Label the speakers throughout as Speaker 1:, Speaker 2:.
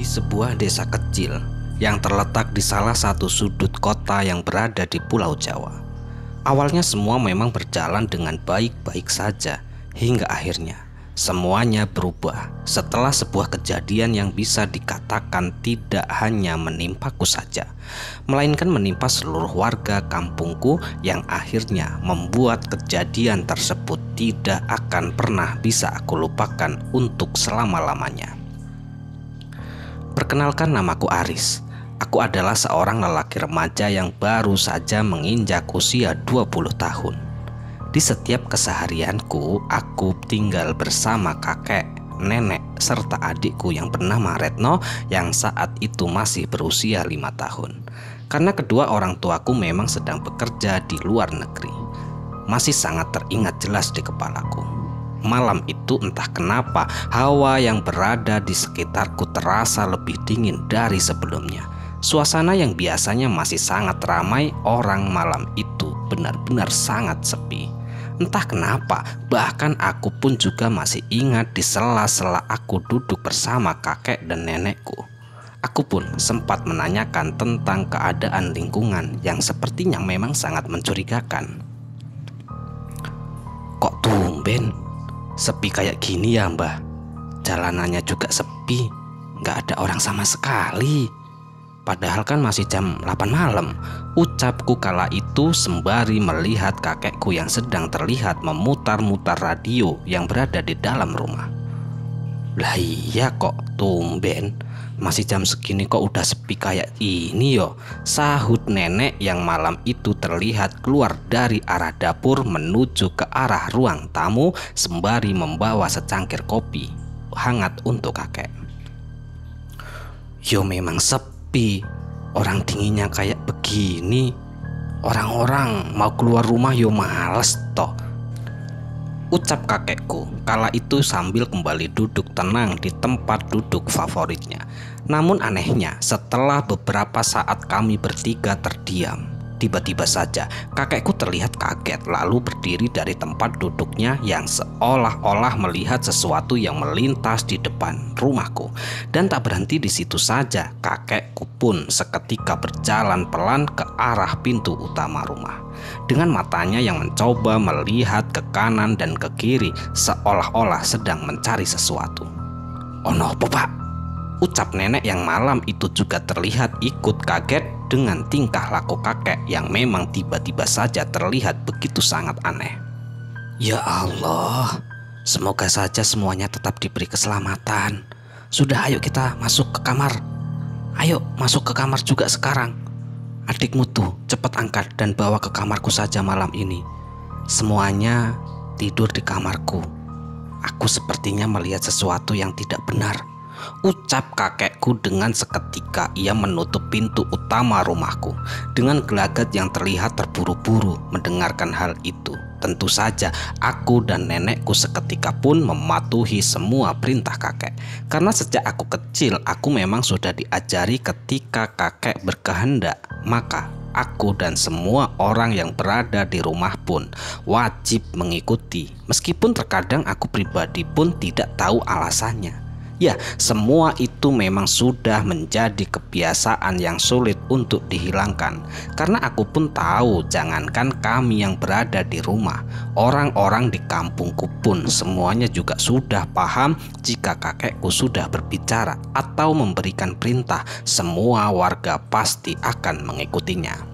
Speaker 1: sebuah desa kecil yang terletak di salah satu sudut kota yang berada di Pulau Jawa. Awalnya semua memang berjalan dengan baik-baik saja, hingga akhirnya semuanya berubah setelah sebuah kejadian yang bisa dikatakan tidak hanya menimpaku saja, melainkan menimpa seluruh warga kampungku, yang akhirnya membuat kejadian tersebut tidak akan pernah bisa aku lupakan untuk selama-lamanya. Perkenalkan, namaku Aris. Aku adalah seorang lelaki remaja yang baru saja menginjak usia 20 tahun. Di setiap keseharianku, aku tinggal bersama kakek, nenek, serta adikku yang bernama Retno yang saat itu masih berusia 5 tahun. Karena kedua orang tuaku memang sedang bekerja di luar negeri. Masih sangat teringat jelas di kepalaku. Malam itu entah kenapa hawa yang berada di sekitarku terasa lebih dingin dari sebelumnya. Suasana yang biasanya masih sangat ramai orang malam itu benar-benar sangat sepi. Entah kenapa, bahkan aku pun juga masih ingat di sela-sela aku duduk bersama kakek dan nenekku. Aku pun sempat menanyakan tentang keadaan lingkungan yang sepertinya memang sangat mencurigakan. Kok tumben sepi kayak gini ya, Mbah? Jalanannya juga sepi, nggak ada orang sama sekali. Padahal kan masih jam 8 malam, ucapku kala itu sembari melihat kakekku yang sedang terlihat memutar-mutar radio yang berada di dalam rumah. Lah iya, kok tumben, masih jam segini kok udah sepi kayak ini yo, sahut nenek yang malam itu terlihat keluar dari arah dapur menuju ke arah ruang tamu sembari membawa secangkir kopi hangat untuk kakek. Yo memang sepi, orang dinginnya kayak begini, orang-orang mau keluar rumah yo males toh, ucap kakekku kala itu sambil kembali duduk tenang di tempat duduk favoritnya. Namun anehnya, setelah beberapa saat kami bertiga terdiam, tiba-tiba saja kakekku terlihat kaget lalu berdiri dari tempat duduknya yang seolah-olah melihat sesuatu yang melintas di depan rumahku. Dan tak berhenti di situ saja, kakekku pun seketika berjalan pelan ke arah pintu utama rumah. Dengan matanya yang mencoba melihat ke kanan dan ke kiri seolah-olah sedang mencari sesuatu. "Oh no, Pak," ucap nenek yang malam itu juga terlihat ikut kaget dengan tingkah laku kakek yang memang tiba-tiba saja terlihat begitu sangat aneh. Ya Allah, semoga saja semuanya tetap diberi keselamatan. Sudah, ayo kita masuk ke kamar. Ayo masuk ke kamar juga sekarang. Adikmu tuh cepat angkat dan bawa ke kamarku saja malam ini. Semuanya tidur di kamarku. Aku sepertinya melihat sesuatu yang tidak benar, ucap kakekku dengan seketika ia menutup pintu utama rumahku. Dengan gelagat yang terlihat terburu-buru mendengarkan hal itu, tentu saja aku dan nenekku seketika pun mematuhi semua perintah kakek. Karena sejak aku kecil aku memang sudah diajari ketika kakek berkehendak, maka aku dan semua orang yang berada di rumah pun wajib mengikuti. Meskipun terkadang aku pribadi pun tidak tahu alasannya. Ya, semua itu memang sudah menjadi kebiasaan yang sulit untuk dihilangkan. Karena aku pun tahu, jangankan kami yang berada di rumah, orang-orang di kampungku pun semuanya juga sudah paham jika kakekku sudah berbicara atau memberikan perintah, semua warga pasti akan mengikutinya.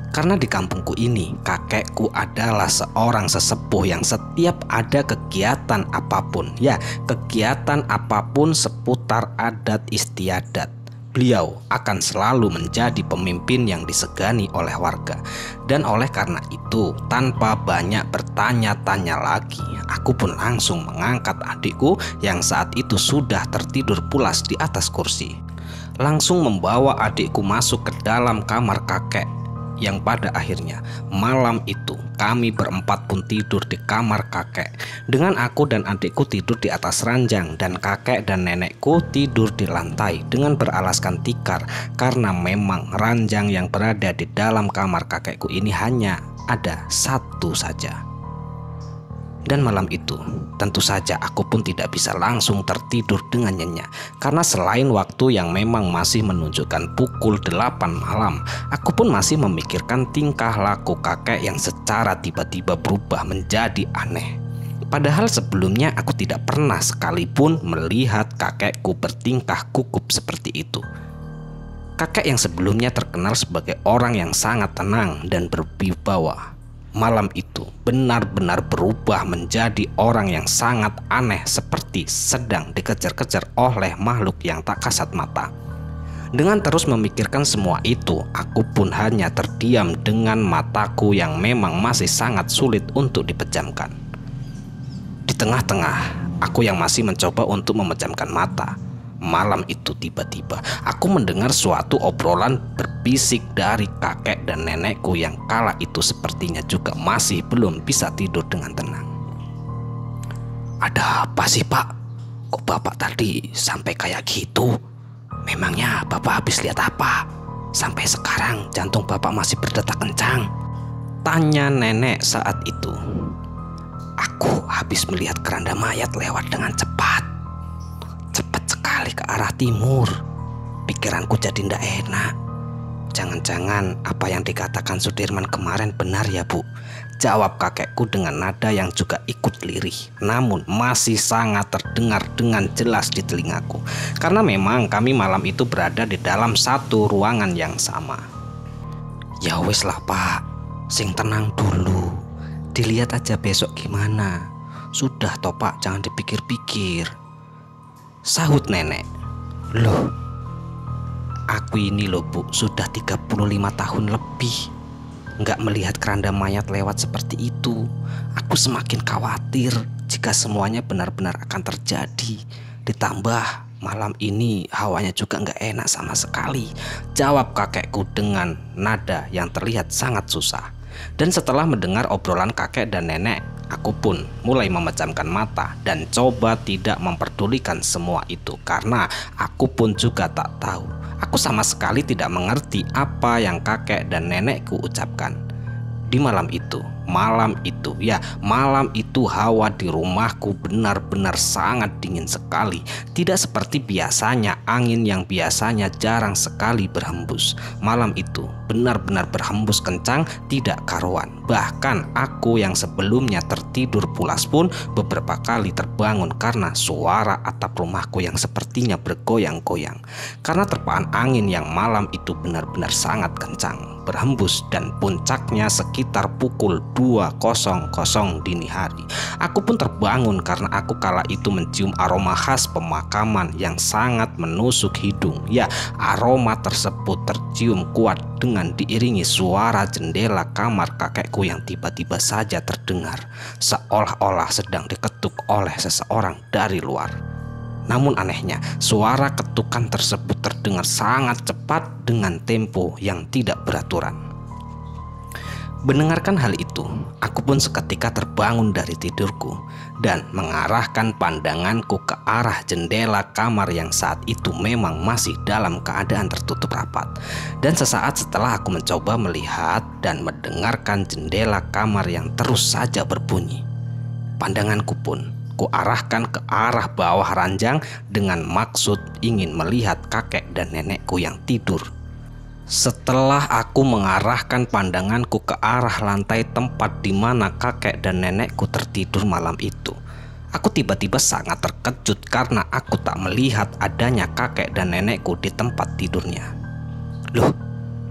Speaker 1: Karena di kampungku ini, kakekku adalah seorang sesepuh yang setiap ada kegiatan apapun, ya kegiatan apapun seputar adat istiadat, beliau akan selalu menjadi pemimpin yang disegani oleh warga. Dan oleh karena itu, tanpa banyak bertanya-tanya lagi, aku pun langsung mengangkat adikku yang saat itu sudah tertidur pulas di atas kursi. Langsung membawa adikku masuk ke dalam kamar kakek, yang pada akhirnya malam itu kami berempat pun tidur di kamar kakek, dengan aku dan adikku tidur di atas ranjang dan kakek dan nenekku tidur di lantai dengan beralaskan tikar, karena memang ranjang yang berada di dalam kamar kakekku ini hanya ada satu saja. Dan malam itu Tentu saja aku pun tidak bisa langsung tertidur dengan nyenyak, karena selain waktu yang memang masih menunjukkan pukul 8 malam, aku pun masih memikirkan tingkah laku kakek yang secara tiba-tiba berubah menjadi aneh. Padahal sebelumnya aku tidak pernah sekalipun melihat kakekku bertingkah gugup seperti itu. Kakek yang sebelumnya terkenal sebagai orang yang sangat tenang dan berwibawa, malam itu benar-benar berubah menjadi orang yang sangat aneh, seperti sedang dikejar-kejar oleh makhluk yang tak kasat mata. Dengan terus memikirkan semua itu, aku pun hanya terdiam dengan mataku yang memang masih sangat sulit untuk dipejamkan. Di tengah-tengah, aku yang masih mencoba untuk memejamkan mata, malam itu tiba-tiba aku mendengar suatu obrolan berbisik dari kakek dan nenekku yang kala itu sepertinya juga masih belum bisa tidur dengan tenang. "Ada apa sih, Pak? Kok Bapak tadi sampai kayak gitu? Memangnya Bapak habis lihat apa? Sampai sekarang jantung Bapak masih berdetak kencang?" tanya nenek saat itu. "Aku habis melihat keranda mayat lewat dengan cepat sekali ke arah timur. Pikiranku jadi ndak enak. Jangan-jangan apa yang dikatakan Sudirman kemarin benar ya, Bu?" jawab kakekku dengan nada yang juga ikut lirih, namun masih sangat terdengar dengan jelas di telingaku, karena memang kami malam itu berada di dalam satu ruangan yang sama. "Ya wes lah, Pak, sing tenang dulu. Dilihat aja besok gimana. Sudah toh, Pak, jangan dipikir-pikir," sahut nenek. "Loh, aku ini loh, Bu, sudah 35 tahun lebih nggak melihat keranda mayat lewat seperti itu. Aku semakin khawatir jika semuanya benar-benar akan terjadi. Ditambah malam ini hawanya juga nggak enak sama sekali," jawab kakekku dengan nada yang terlihat sangat susah. Dan setelah mendengar obrolan kakek dan nenek, aku pun mulai memejamkan mata dan coba tidak memperdulikan semua itu, karena aku pun juga tak tahu. Aku sama sekali tidak mengerti apa yang kakek dan nenekku ucapkan. Di malam itu hawa di rumahku benar-benar sangat dingin sekali. Tidak seperti biasanya angin yang biasanya jarang sekali berhembus. Malam itu benar-benar berhembus kencang tidak karuan. Bahkan aku yang sebelumnya tertidur pulas pun beberapa kali terbangun karena suara atap rumahku yang sepertinya bergoyang-goyang. Karena terpaan angin yang malam itu benar-benar sangat kencang berhembus, dan puncaknya sekitar pukul 2.00 dini hari. Aku pun terbangun karena aku kala itu mencium aroma khas pemakaman yang sangat menusuk hidung. Ya, aroma tersebut tercium kuat dengan diiringi suara jendela kamar kakekku yang tiba-tiba saja terdengar, seolah-olah sedang diketuk oleh seseorang dari luar. Namun anehnya, suara ketukan tersebut terdengar sangat cepat dengan tempo yang tidak beraturan. Mendengarkan hal itu, aku pun seketika terbangun dari tidurku dan mengarahkan pandanganku ke arah jendela kamar yang saat itu memang masih dalam keadaan tertutup rapat. Dan sesaat setelah aku mencoba melihat dan mendengarkan jendela kamar yang terus saja berbunyi, pandanganku pun kuarahkan ke arah bawah ranjang dengan maksud ingin melihat kakek dan nenekku yang tidur. Setelah aku mengarahkan pandanganku ke arah lantai tempat di mana kakek dan nenekku tertidur malam itu, aku tiba-tiba sangat terkejut karena aku tak melihat adanya kakek dan nenekku di tempat tidurnya. "Loh,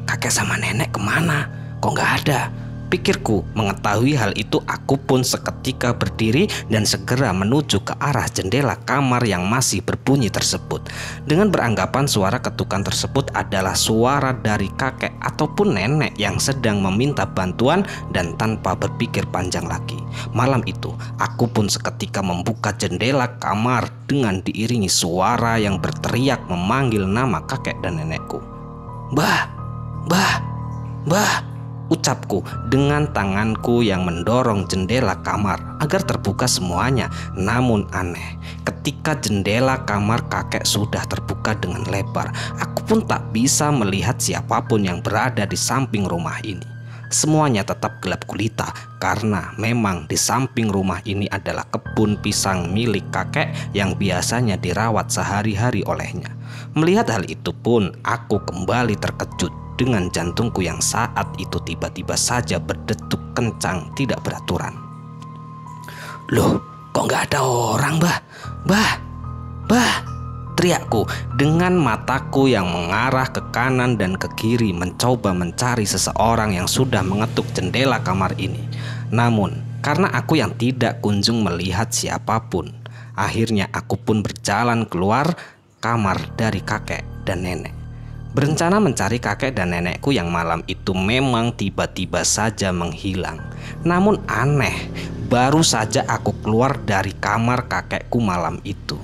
Speaker 1: kakek sama nenek kemana? Kok nggak ada?" pikirku. Mengetahui hal itu, aku pun seketika berdiri dan segera menuju ke arah jendela kamar yang masih berbunyi tersebut, dengan beranggapan suara ketukan tersebut adalah suara dari kakek ataupun nenek yang sedang meminta bantuan. Dan tanpa berpikir panjang lagi, malam itu aku pun seketika membuka jendela kamar dengan diiringi suara yang berteriak memanggil nama kakek dan nenekku. "Mbah, mbah, mbah," ucapku dengan tanganku yang mendorong jendela kamar agar terbuka semuanya. Namun aneh, ketika jendela kamar kakek sudah terbuka dengan lebar, aku pun tak bisa melihat siapapun yang berada di samping rumah ini. semuanya tetap gelap gulita karena memang di samping rumah ini adalah kebun pisang milik kakek yang biasanya dirawat sehari-hari olehnya. Melihat hal itu pun aku kembali terkejut dengan jantungku yang saat itu tiba-tiba saja berdetuk kencang tidak beraturan. "Loh, kok nggak ada orang, Bah? Bah!" teriakku dengan mataku yang mengarah ke kanan dan ke kiri mencoba mencari seseorang yang sudah mengetuk jendela kamar ini. Namun karena aku yang tidak kunjung melihat siapapun, akhirnya aku pun berjalan keluar kamar dari kakek dan nenek, berencana mencari kakek dan nenekku yang malam itu memang tiba-tiba saja menghilang. Namun aneh, baru saja aku keluar dari kamar kakekku malam itu,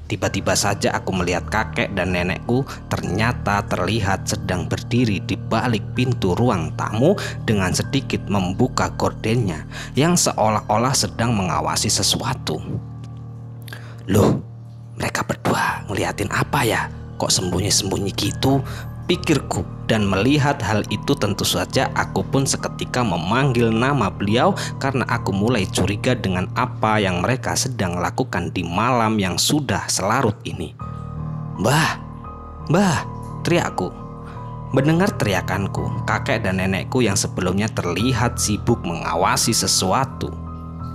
Speaker 1: tiba-tiba saja aku melihat kakek dan nenekku ternyata terlihat sedang berdiri di balik pintu ruang tamu dengan sedikit membuka gordennya yang seolah-olah sedang mengawasi sesuatu. "Loh, mereka berdua ngeliatin apa ya? Kok sembunyi-sembunyi gitu?" pikirku, dan melihat hal itu tentu saja aku pun seketika memanggil nama beliau karena aku mulai curiga dengan apa yang mereka sedang lakukan di malam yang sudah selarut ini. Mbah!" teriakku. Mendengar teriakanku, kakek dan nenekku yang sebelumnya terlihat sibuk mengawasi sesuatu,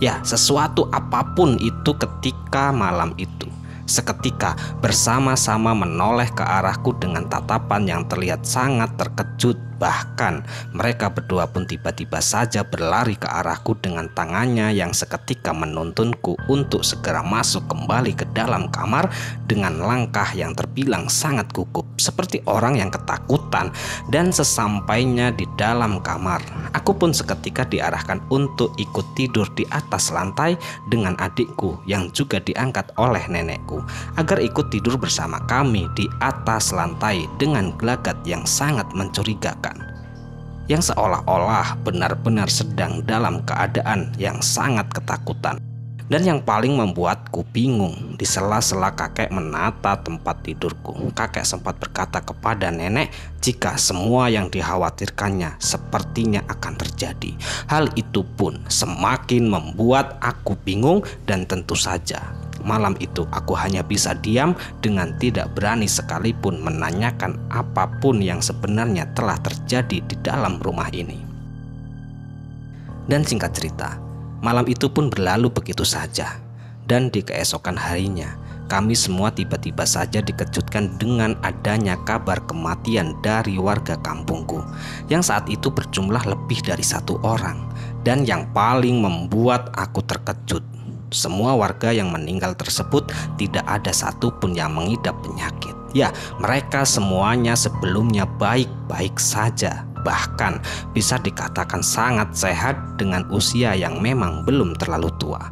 Speaker 1: ya sesuatu apapun itu ketika malam itu, seketika bersama-sama menoleh ke arahku dengan tatapan yang terlihat sangat terkejut. Bahkan mereka berdua pun tiba-tiba saja berlari ke arahku dengan tangannya yang seketika menuntunku untuk segera masuk kembali ke dalam kamar dengan langkah yang terbilang sangat gugup seperti orang yang ketakutan. Dan sesampainya di dalam kamar, aku pun seketika diarahkan untuk ikut tidur di atas lantai dengan adikku yang juga diangkat oleh nenekku agar ikut tidur bersama kami di atas lantai dengan gelagat yang sangat mencurigakan, yang seolah-olah benar-benar sedang dalam keadaan yang sangat ketakutan. Dan yang paling membuatku bingung, di sela-sela kakek menata tempat tidurku, kakek sempat berkata kepada nenek jika semua yang dikhawatirkannya sepertinya akan terjadi. Hal itu pun semakin membuat aku bingung, dan tentu saja malam itu aku hanya bisa diam dengan tidak berani sekalipun menanyakan apapun yang sebenarnya telah terjadi di dalam rumah ini. Dan singkat cerita, malam itu pun berlalu begitu saja. Dan di keesokan harinya, kami semua tiba-tiba saja dikejutkan dengan adanya kabar kematian dari warga kampungku, yang saat itu berjumlah lebih dari 1 orang. Dan yang paling membuat aku terkejut, semua warga yang meninggal tersebut tidak ada satupun yang mengidap penyakit. Ya, mereka semuanya sebelumnya baik-baik saja. Bahkan bisa dikatakan sangat sehat dengan usia yang memang belum terlalu tua.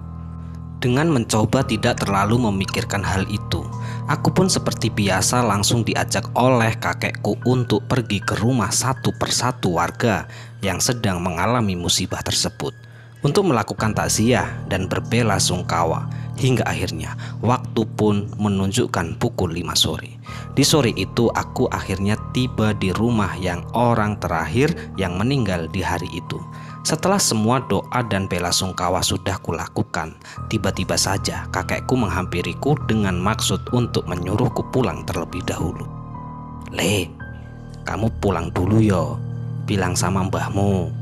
Speaker 1: Dengan mencoba tidak terlalu memikirkan hal itu, aku pun seperti biasa langsung diajak oleh kakekku untuk pergi ke rumah satu persatu warga yang sedang mengalami musibah tersebut untuk melakukan takziah dan berbela sungkawa. Hingga akhirnya waktu pun menunjukkan pukul 5 sore. Di sore itu aku akhirnya tiba di rumah yang orang terakhir yang meninggal di hari itu. Setelah semua doa dan bela sungkawa sudah kulakukan, tiba-tiba saja kakekku menghampiriku dengan maksud untuk menyuruhku pulang terlebih dahulu. "Le, kamu pulang dulu yo, bilang sama mbahmu.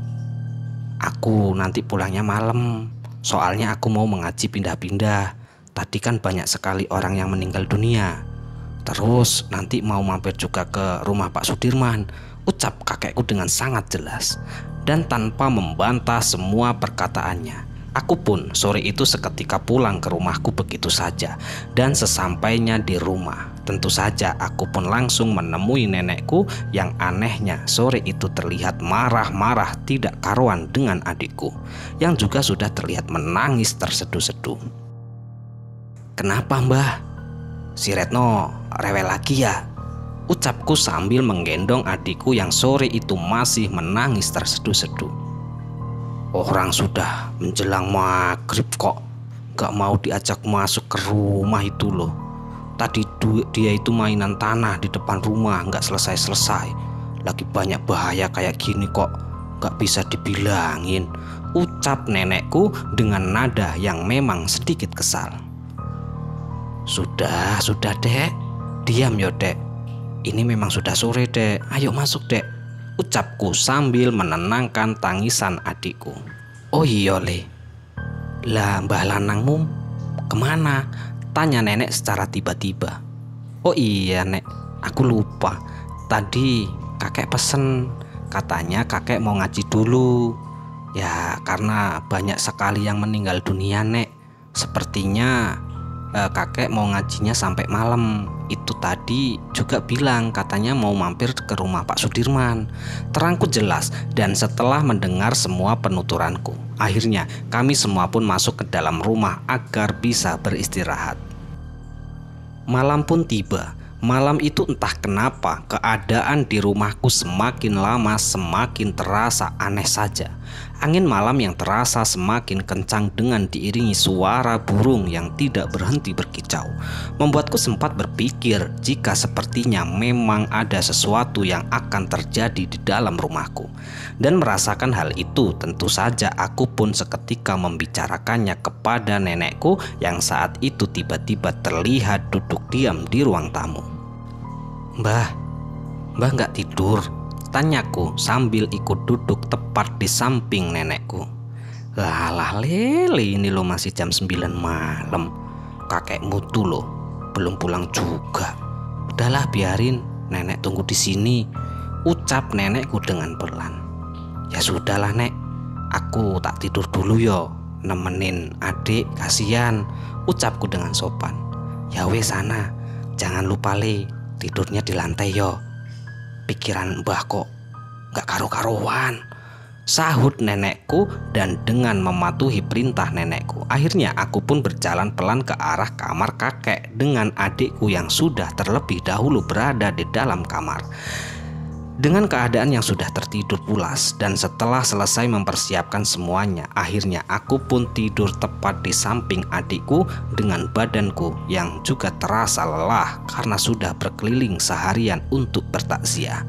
Speaker 1: Aku nanti pulangnya malam, soalnya aku mau mengaji pindah-pindah. Tadi kan banyak sekali orang yang meninggal dunia. Terus nanti mau mampir juga ke rumah Pak Sudirman," ucap kakekku dengan sangat jelas. Dan tanpa membantah semua perkataannya, aku pun sore itu seketika pulang ke rumahku begitu saja. Dan sesampainya di rumah, tentu saja aku pun langsung menemui nenekku yang anehnya sore itu terlihat marah-marah tidak karuan dengan adikku yang juga sudah terlihat menangis terseduh-seduh. "Kenapa, Mbah? Si Retno rewel lagi ya?" ucapku sambil menggendong adikku yang sore itu masih menangis terseduh-seduh. "Orang sudah menjelang maghrib kok gak mau diajak masuk ke rumah itu loh. Tadi dia itu mainan tanah di depan rumah gak selesai-selesai. Lagi banyak bahaya kayak gini kok gak bisa dibilangin, ucap nenekku dengan nada yang memang sedikit kesal. Sudah dek, diam yo dek. Ini memang sudah sore dek, ayo masuk dek, ucapku sambil menenangkan tangisan adikku. Oh iya le, lah mbah lanangmu kemana? Tanya nenek secara tiba-tiba. Oh iya nek, aku lupa. Tadi kakek pesen, katanya kakek mau ngaji dulu. Ya karena banyak sekali yang meninggal dunia nek. Sepertinya kakek mau ngajinya sampai malam. Itu tadi juga bilang katanya mau mampir ke rumah Pak Sudirman. Terangku jelas, dan setelah mendengar semua penuturanku, akhirnya kami semua pun masuk ke dalam rumah agar bisa beristirahat. Malam pun tiba. Malam itu entah kenapa keadaan di rumahku semakin lama semakin terasa aneh saja. Angin malam yang terasa semakin kencang dengan diiringi suara burung yang tidak berhenti berkicau, membuatku sempat berpikir jika sepertinya memang ada sesuatu yang akan terjadi di dalam rumahku. Dan merasakan hal itu, tentu saja aku pun seketika membicarakannya kepada nenekku yang saat itu tiba-tiba terlihat duduk diam di ruang tamu. Mbah nggak tidur? Tanyaku sambil ikut duduk tepat di samping nenekku. Lah lele, ini lo masih jam 9 malam. Kakekmu tuh lo belum pulang juga. Udahlah biarin nenek tunggu di sini, ucap nenekku dengan pelan. Ya sudahlah nek, aku tak tidur dulu yo, nemenin adik kasihan, ucapku dengan sopan. Ya wes sana, jangan lupa le, tidurnya di lantai yo. Pikiran mbah kok gak karu-karuan, sahut nenekku. Dan dengan mematuhi perintah nenekku, akhirnya aku pun berjalan pelan ke arah kamar kakek dengan adikku yang sudah terlebih dahulu berada di dalam kamar dengan keadaan yang sudah tertidur pulas. Dan setelah selesai mempersiapkan semuanya, akhirnya aku pun tidur tepat di samping adikku dengan badanku yang juga terasa lelah karena sudah berkeliling seharian untuk bertakziah.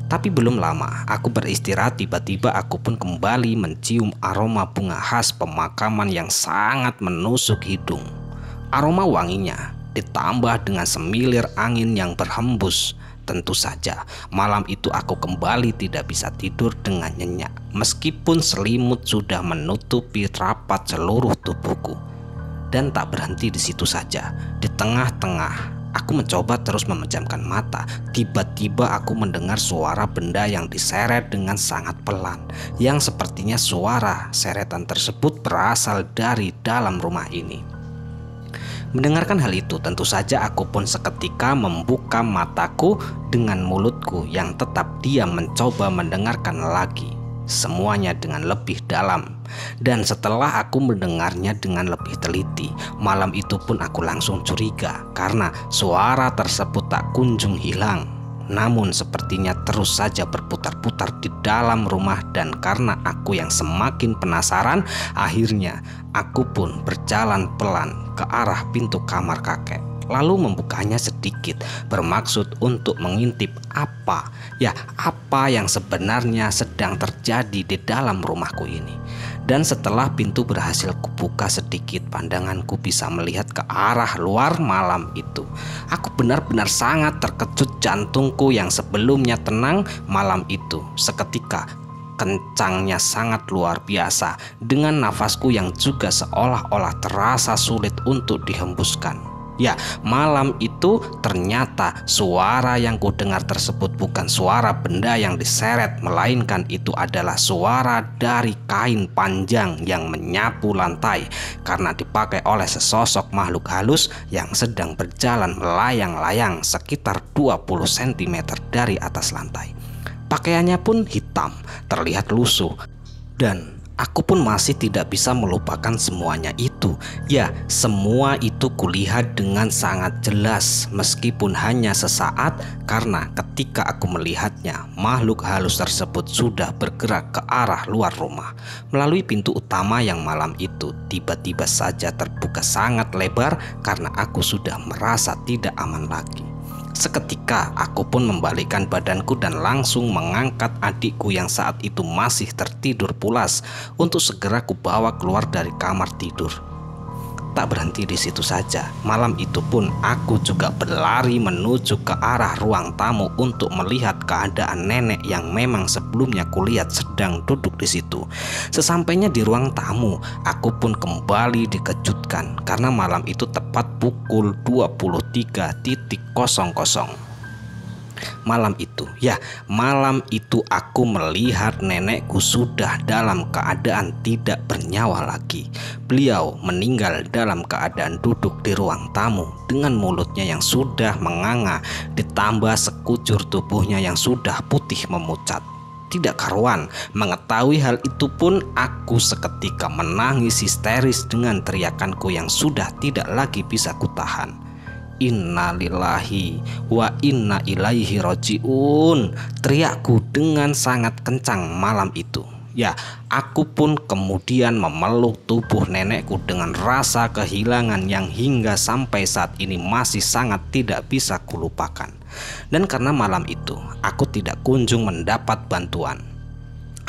Speaker 1: Tapi belum lama aku beristirahat, tiba-tiba aku pun kembali mencium aroma bunga khas pemakaman yang sangat menusuk hidung. Aroma wanginya ditambah dengan semilir angin yang berhembus. Tentu saja malam itu aku kembali tidak bisa tidur dengan nyenyak, meskipun selimut sudah menutupi rapat seluruh tubuhku. Dan tak berhenti di situ saja. Di tengah-tengah aku mencoba terus memejamkan mata. Tiba-tiba aku mendengar suara benda yang diseret dengan sangat pelan, yang sepertinya suara seretan tersebut berasal dari dalam rumah ini. Mendengarkan hal itu, tentu saja aku pun seketika membuka mataku dengan mulutku yang tetap diam mencoba mendengarkan lagi semuanya dengan lebih dalam. Dan setelah aku mendengarnya dengan lebih teliti, malam itu pun aku langsung curiga karena suara tersebut tak kunjung hilang, namun sepertinya terus saja berputar-putar di dalam rumah. Dan karena aku yang semakin penasaran, akhirnya aku pun berjalan pelan ke arah pintu kamar kakek, lalu membukanya sedikit, bermaksud untuk mengintip apa yang sebenarnya sedang terjadi di dalam rumahku ini. Dan setelah pintu berhasil kubuka sedikit, pandanganku bisa melihat ke arah luar malam itu. Aku benar-benar sangat terkejut. Jantungku yang sebelumnya tenang malam itu seketika kencangnya sangat luar biasa, dengan nafasku yang juga seolah-olah terasa sulit untuk dihembuskan. Ya, malam itu ternyata suara yang kudengar tersebut bukan suara benda yang diseret, melainkan itu adalah suara dari kain panjang yang menyapu lantai karena dipakai oleh sesosok makhluk halus yang sedang berjalan melayang-layang sekitar 20 cm dari atas lantai. Pakaiannya pun hitam, terlihat lusuh, dan aku pun masih tidak bisa melupakan semuanya itu. Ya, semua itu kulihat dengan sangat jelas meskipun hanya sesaat, karena ketika aku melihatnya, makhluk halus tersebut sudah bergerak ke arah luar rumah melalui pintu utama yang malam itu tiba-tiba saja terbuka sangat lebar karena aku sudah merasa tidak aman lagi. Seketika aku pun membalikkan badanku dan langsung mengangkat adikku yang saat itu masih tertidur pulas untuk segera kubawa keluar dari kamar tidur. Tak berhenti di situ saja, malam itu pun aku juga berlari menuju ke arah ruang tamu untuk melihat keadaan nenek yang memang sebelumnya kulihat sedang duduk di situ. Sesampainya di ruang tamu, aku pun kembali dikejutkan karena malam itu tepat pukul 23.00. Malam itu aku melihat nenekku sudah dalam keadaan tidak bernyawa lagi. Beliau meninggal dalam keadaan duduk di ruang tamu dengan mulutnya yang sudah menganga ditambah sekujur tubuhnya yang sudah putih memucat. Tidak karuan, mengetahui hal itu pun aku seketika menangis histeris dengan teriakanku yang sudah tidak lagi bisa kutahan. Innalillahi wa inna ilaihi rojiun, teriakku dengan sangat kencang malam itu. Ya, aku pun kemudian memeluk tubuh nenekku dengan rasa kehilangan yang hingga sampai saat ini masih sangat tidak bisa kulupakan. Dan karena malam itu aku tidak kunjung mendapat bantuan,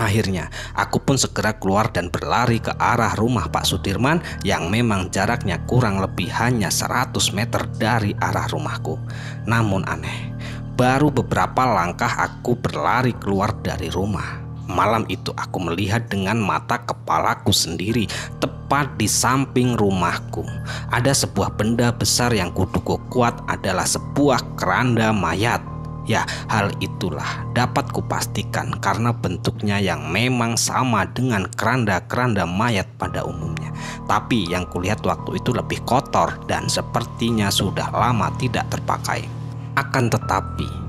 Speaker 1: akhirnya aku pun segera keluar dan berlari ke arah rumah Pak Sudirman yang memang jaraknya kurang lebih hanya 100 meter dari arah rumahku. Namun aneh, baru beberapa langkah aku berlari keluar dari rumah. Malam itu aku melihat dengan mata kepalaku sendiri tepat di samping rumahku ada sebuah benda besar yang kuduga kuat adalah sebuah keranda mayat. Ya, hal itulah dapat kupastikan karena bentuknya yang memang sama dengan keranda-keranda mayat pada umumnya. Tapi yang kulihat waktu itu lebih kotor dan sepertinya sudah lama tidak terpakai. Akan tetapi,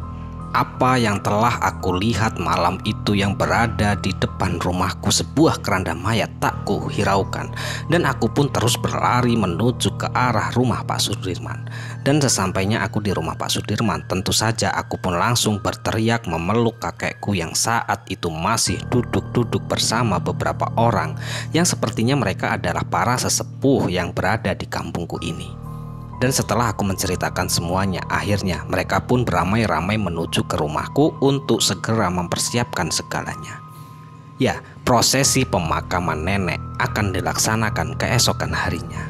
Speaker 1: apa yang telah aku lihat malam itu yang berada di depan rumahku sebuah keranda mayat tak kuhiraukan. Dan aku pun terus berlari menuju ke arah rumah Pak Sudirman. Dan sesampainya aku di rumah Pak Sudirman, tentu saja aku pun langsung berteriak memeluk kakekku yang saat itu masih duduk-duduk bersama beberapa orang yang sepertinya mereka adalah para sesepuh yang berada di kampungku ini. Dan setelah aku menceritakan semuanya, akhirnya mereka pun beramai-ramai menuju ke rumahku untuk segera mempersiapkan segalanya. Ya, prosesi pemakaman nenek akan dilaksanakan keesokan harinya.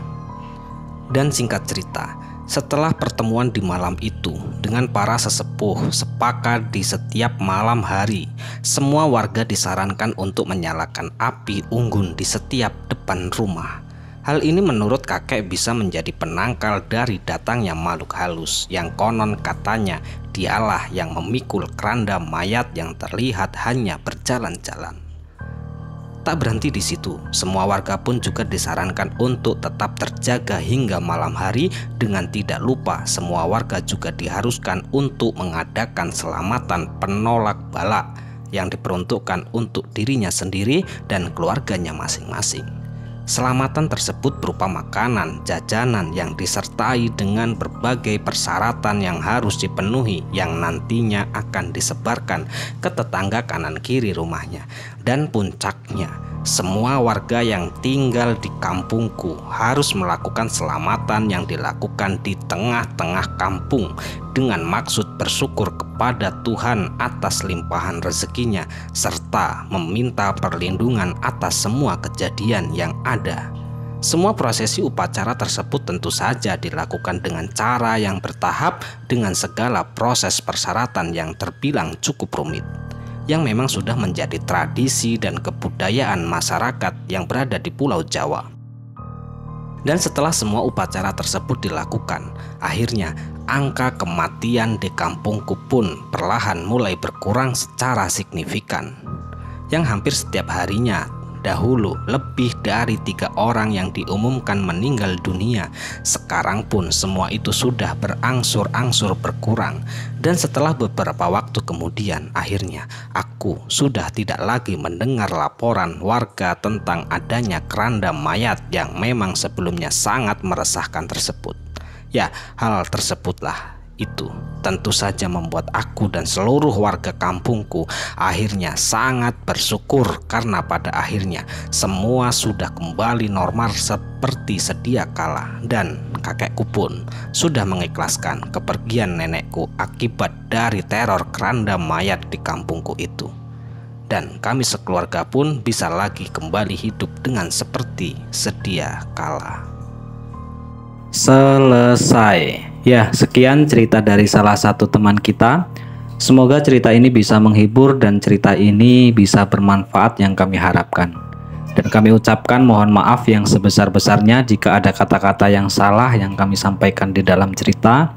Speaker 1: Dan singkat cerita, setelah pertemuan di malam itu dengan para sesepuh sepakat di setiap malam hari, semua warga disarankan untuk menyalakan api unggun di setiap depan rumah. Hal ini menurut kakek bisa menjadi penangkal dari datangnya makhluk halus yang konon katanya dialah yang memikul keranda mayat yang terlihat hanya berjalan-jalan. Tak berhenti di situ, semua warga pun juga disarankan untuk tetap terjaga hingga malam hari. Dengan tidak lupa, semua warga juga diharuskan untuk mengadakan selamatan penolak bala yang diperuntukkan untuk dirinya sendiri dan keluarganya masing-masing. Selamatan tersebut berupa makanan, jajanan yang disertai dengan berbagai persyaratan yang harus dipenuhi yang nantinya akan disebarkan ke tetangga kanan kiri rumahnya. Dan puncaknya, semua warga yang tinggal di kampungku harus melakukan selamatan yang dilakukan di tengah-tengah kampung dengan maksud bersyukur kepada Tuhan atas limpahan rezekinya serta meminta perlindungan atas semua kejadian yang ada. Semua prosesi upacara tersebut tentu saja dilakukan dengan cara yang bertahap dengan segala proses persyaratan yang terbilang cukup rumit, yang memang sudah menjadi tradisi dan kebudayaan masyarakat yang berada di Pulau Jawa. Dan setelah semua upacara tersebut dilakukan, akhirnya angka kematian di kampungku pun perlahan mulai berkurang secara signifikan. Yang hampir setiap harinya dahulu lebih dari 3 orang yang diumumkan meninggal dunia, sekarang pun semua itu sudah berangsur-angsur berkurang. Dan setelah beberapa waktu kemudian, akhirnya aku sudah tidak lagi mendengar laporan warga tentang adanya keranda mayat yang memang sebelumnya sangat meresahkan tersebut. Ya, hal tersebutlah itu tentu saja membuat aku dan seluruh warga kampungku akhirnya sangat bersyukur, karena pada akhirnya semua sudah kembali normal seperti sedia kala, dan kakekku pun sudah mengikhlaskan kepergian nenekku akibat dari teror keranda mayat di kampungku itu, dan kami sekeluarga pun bisa lagi kembali hidup dengan seperti sedia kala. Selesai. Ya, sekian cerita dari salah satu teman kita. Semoga cerita ini bisa menghibur dan cerita ini bisa bermanfaat yang kami harapkan. Dan kami ucapkan mohon maaf yang sebesar-besarnya jika ada kata-kata yang salah yang kami sampaikan di dalam cerita.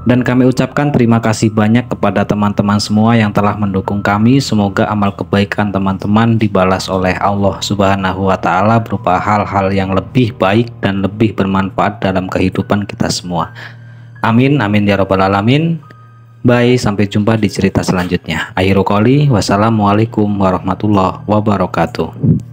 Speaker 1: Dan kami ucapkan terima kasih banyak kepada teman-teman semua yang telah mendukung kami. Semoga amal kebaikan teman-teman dibalas oleh Allah Subhanahu wa Ta'ala berupa hal-hal yang lebih baik dan lebih bermanfaat dalam kehidupan kita semua. Amin, amin ya robbal alamin. Bye, sampai jumpa di cerita selanjutnya. Akhirul qouli, wassalamualaikum warahmatullahi wabarakatuh.